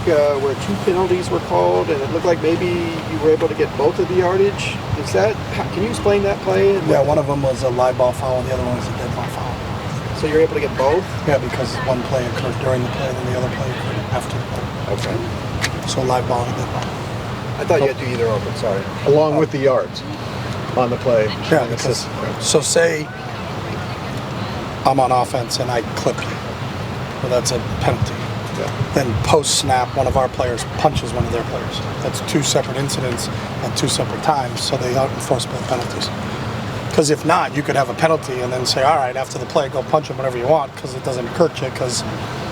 where 2 penalties were called, and it looked like maybe you were able to get both of the yardage. Can you explain that play? Yeah, one of them was a live ball foul, and the other one was a dead ball foul. So you're able to get both? Yeah, because one play occurred during the play, and the other play occurred after the play. Okay. So live ball and dead ball. I thought you had to do either of them, sorry. Along with the yards on the play. Yeah, because, so say I'm on offense and I clip you. Well, that's a penalty. Yeah. Then post-snap, one of our players punches one of their players. That's 2 separate incidents at 2 separate times, so they don't enforce both penalties. Because if not, you could have a penalty and then say, all right, after the play, go punch him whenever you want, because it doesn't hurt you.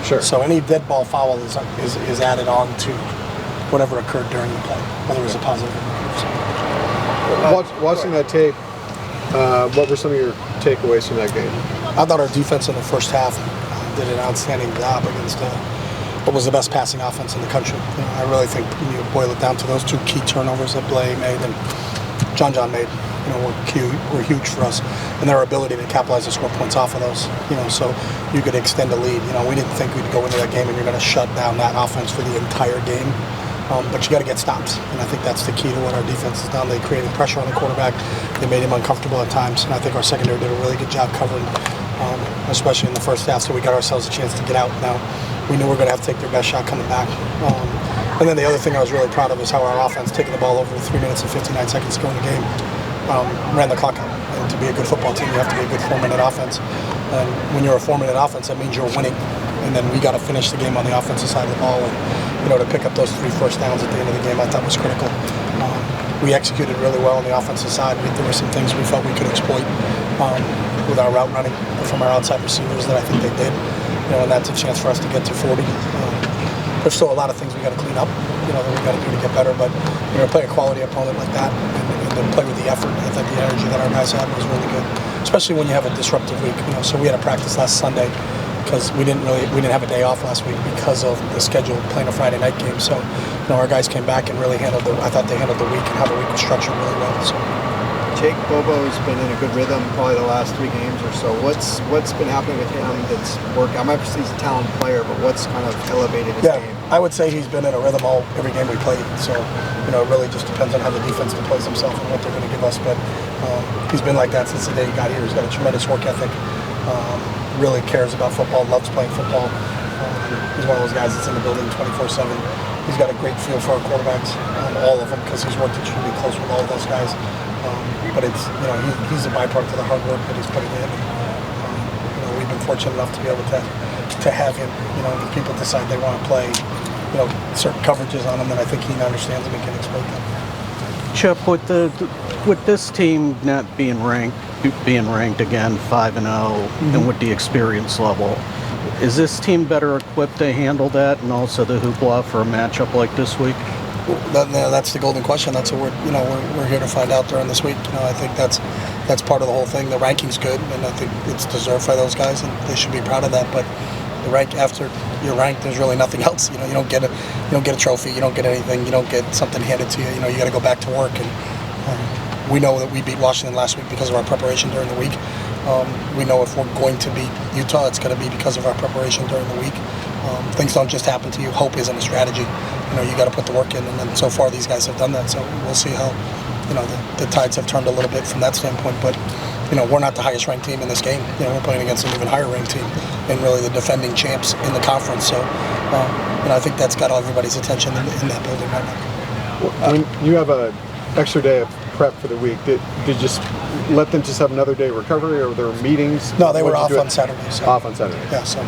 Sure. So any dead ball foul is added on to whatever occurred during the play, whether it was a positive or negative. Watching that tape, what were some of your takeaways from that game? I thought our defense in the first half did an outstanding job against what was the best passing offense in the country. I really think when you boil it down to those 2 key turnovers that Blay made and John made, were huge for us, and their ability to capitalize and score points off of those. So you could extend a lead. We didn't think we'd go into that game and you're going to shut down that offense for the entire game. But you got to get stops, and I think that's the key to what our defense has done. They created pressure on the quarterback. They made him uncomfortable at times, and I think our secondary did a really good job covering, especially in the first half, so we got ourselves a chance to get out. Now, we knew we were going to have to take their best shot coming back. And then the other thing I was really proud of is how our offense, taking the ball over 3 minutes and 59 seconds to go in the game, ran the clock out. And to be a good football team, you have to be a good 4-minute offense. And when you're a 4-minute offense, that means you're winning. And then we got to finish the game on the offensive side of the ball. And, to pick up those 3 first downs at the end of the game, I thought was critical. We executed really well on the offensive side. There were some things we felt we could exploit with our route running from our outside receivers that I think they did. And that's a chance for us to get to 40. There's still a lot of things we got to clean up, that we got to do to get better. But to play a quality opponent like that and to play with the effort, I think the energy that our guys had was really good, especially when you have a disruptive week. So we had a practice last Sunday because we didn't have a day off last week because of the schedule playing a Friday night game. So our guys came back and really I thought they handled the week and how the week was structured really well. So. Jake Bobo's been in a good rhythm probably the last 3 games or so. What's been happening with him that's working? I'm obviously he's a talented player, but what's kind of elevated his game? I would say he's been in a rhythm every game we played. So it really just depends on how the defense deploys himself and what they're going to give us. But he's been like that since the day he got here. He's got a tremendous work ethic. Really cares about football, loves playing football. He's one of those guys that's in the building 24/7. He's got a great feel for our quarterbacks, all of them, because he's worked extremely close with all of those guys. But it's he's a byproduct of the hard work that he's putting in. We've been fortunate enough to be able to have him. If people decide they want to play, certain coverages on him, then I think he understands them and can exploit them. Chip, with this team not being ranked again 5-0, and with the experience level, is this team better equipped to handle that, and also the hoopla for a matchup like this week? That's the golden question. That's what we're here to find out during this week. I think that's part of the whole thing. The ranking's good, and I think it's deserved by those guys, and they should be proud of that. But the rank, after you're ranked, there's really nothing else. You don't get a trophy. You don't get anything. You don't get something handed to you. You got to go back to work. And we know that we beat Washington last week because of our preparation during the week. We know if we're going to beat Utah, it's going to be because of our preparation during the week. Things don't just happen to you. Hope isn't a strategy. You got to put the work in, and then so far these guys have done that. So we'll see how the tides have turned a little bit from that standpoint. But we're not the highest ranked team in this game. We're playing against an even higher ranked team, and really the defending champs in the conference. So I think that's got everybody's attention in that building right now. When you have an extra day of prep for the week, did you just let them just have another day of recovery, or were there meetings? No, they were off on Saturday. So. Off on Saturday. Yeah, so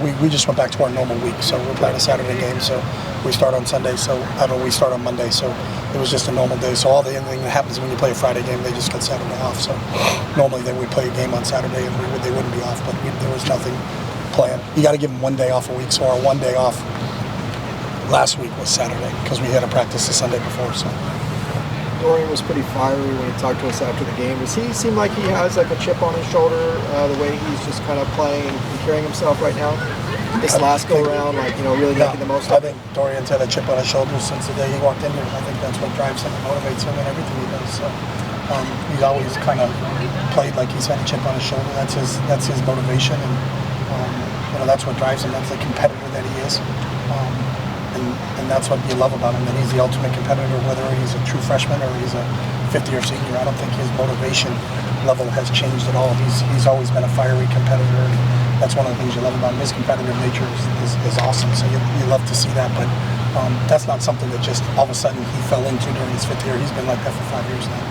we just went back to our normal week. So we're playing a Saturday game, so we start on Sunday. So we start on Monday. So it was just a normal day. So anything that happens when you play a Friday game, they just get Saturday off. So normally we play a game on Saturday and they wouldn't be off, but there was nothing planned. You got to give them 1 day off a week. So our 1 day off last week was Saturday because we had a practice the Sunday before. So. Dorian was pretty fiery when he talked to us after the game. Does he seem like he has like a chip on his shoulder, the way he's just kind of playing and carrying himself right now? This last go around, really making the most of it? I think Dorian's had a chip on his shoulder since the day he walked in here. I think that's what drives him and motivates him in everything he does. So he's always kind of played like he's had a chip on his shoulder. That's his motivation, and that's what drives him. That's the competitor that he is. And and that's what you love about him, that he's the ultimate competitor, whether he's a true freshman or he's a fifth-year senior. I don't think his motivation level has changed at all. He's always been a fiery competitor, and that's one of the things you love about him. His competitive nature is awesome, so you love to see that, but that's not something that just all of a sudden he fell into during his fifth year. He's been like that for 5 years now.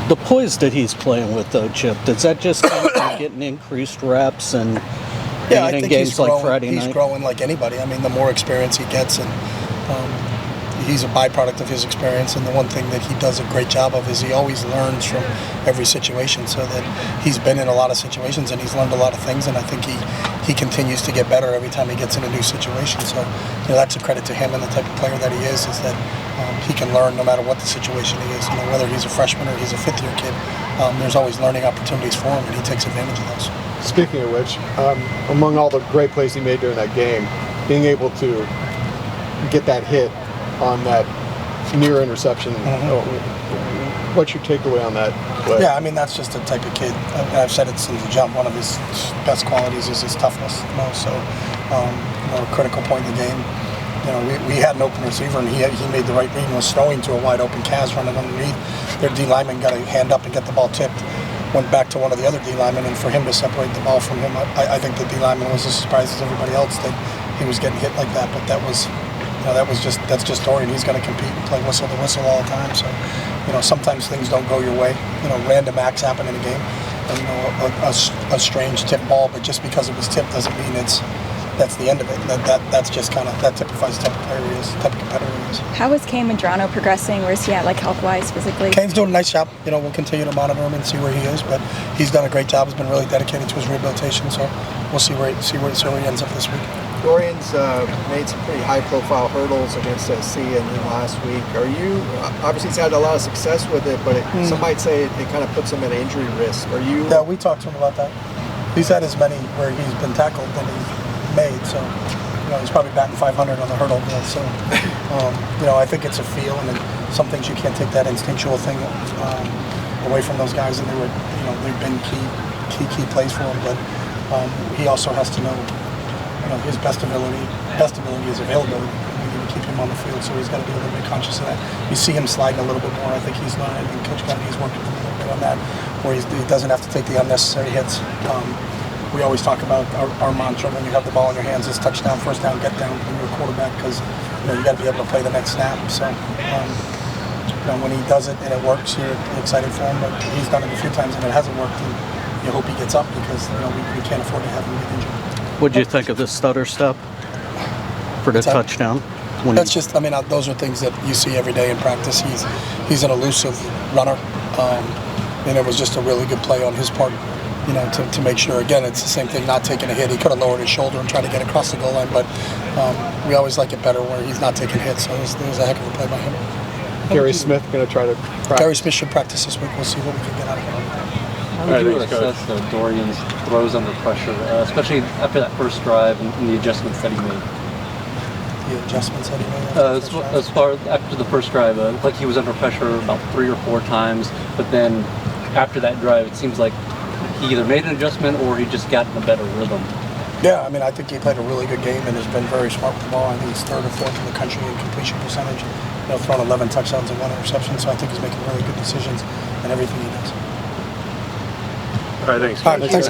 The poise that he's playing with, though, Chip, does that just come from getting increased reps and Yeah, I being in think games he's like growing, Friday night? He's growing like anybody. I mean, the more experience he gets, and he's a byproduct of his experience. And the one thing that he does a great job of is he always learns from every situation. So that he's been in a lot of situations and he's learned a lot of things. And I think he continues to get better every time he gets in a new situation. So that's a credit to him and the type of player that he is that he can learn no matter what the situation he is. Whether he's a freshman or he's a fifth-year kid, there's always learning opportunities for him, and he takes advantage of those. Speaking of which, among all the great plays he made during that game, being able to get that hit on that near interception, what's your takeaway on that play? Yeah, I mean, that's just the type of kid. I've said it since the jump. One of his best qualities is his toughness. So, a critical point in the game. We had an open receiver, and he made the right read and was throwing to a wide open Kaz running underneath. Their D lineman got a hand up and get the ball tipped. Went back to one of the other D linemen, and for him to separate the ball from him, I think the D lineman was as surprised as everybody else that he was getting hit like that. But that's just Dorian. He's going to compete and play whistle to whistle all the time. So, sometimes things don't go your way. Random acts happen in a game, and a strange tip ball. But just because it was tipped doesn't mean that's the end of it. That's just kind of that typifies the type of player he is, the type of competitor he is. How is Cam Madrano progressing? Where's he at, health-wise, physically? Kane's doing a nice job. We'll continue to monitor him and see where he is, but he's done a great job. He's been really dedicated to his rehabilitation, so we'll see where he ends up this week. Dorian's made some pretty high-profile hurdles against SC and then last week. Are you obviously he's had a lot of success with it, but some might say it kind of puts him at injury risk. Are you? Yeah, we talked to him about that. He's had as many where he's been tackled than he's made, so he's probably batting 500 on the hurdle wheel. So I think it's a feel, and some things you can't take that instinctual thing away from those guys, and they've been key plays for him. But he also has to know his best ability is availability. We need to keep him on the field, so he's got to be a little bit conscious of that. You see him sliding a little bit more. I think he's learning, and Coach Gundy's worked with him a little bit on that, where he doesn't have to take the unnecessary hits. We always talk about our mantra when you have the ball in your hands is touchdown, first down, get down when you're a quarterback, because you got to be able to play the next snap. So when he does it and it works, you're excited for him. But he's done it a few times and it hasn't worked, and you hope he gets up because we can't afford to have him get injured. What'd you think of the stutter step for the touchdown? That's just, those are things that you see every day in practice. He's an elusive runner, and it was just a really good play on his part. To make sure, again, it's the same thing, not taking a hit. He could have lowered his shoulder and tried to get across the goal line, but we always like it better where he's not taking hits, so it was a heck of a play by him. Gary Smith going to try to practice? Gary Smith should practice this week. We'll see what we can get out of him. How would you assess Dorian's throws under pressure, especially after that first drive and the adjustments that he made? The adjustments that he made? As far after the first drive, it looked like he was under pressure about 3 or 4 times, but then after that drive, it seems like he either made an adjustment or he just got in a better rhythm. Yeah, I think he played a really good game and has been very smart with the ball. I think he's 3rd or 4th in the country in completion percentage. Thrown 11 touchdowns and 1 interception, so I think he's making really good decisions in everything he does. All right, thanks. All right, thanks.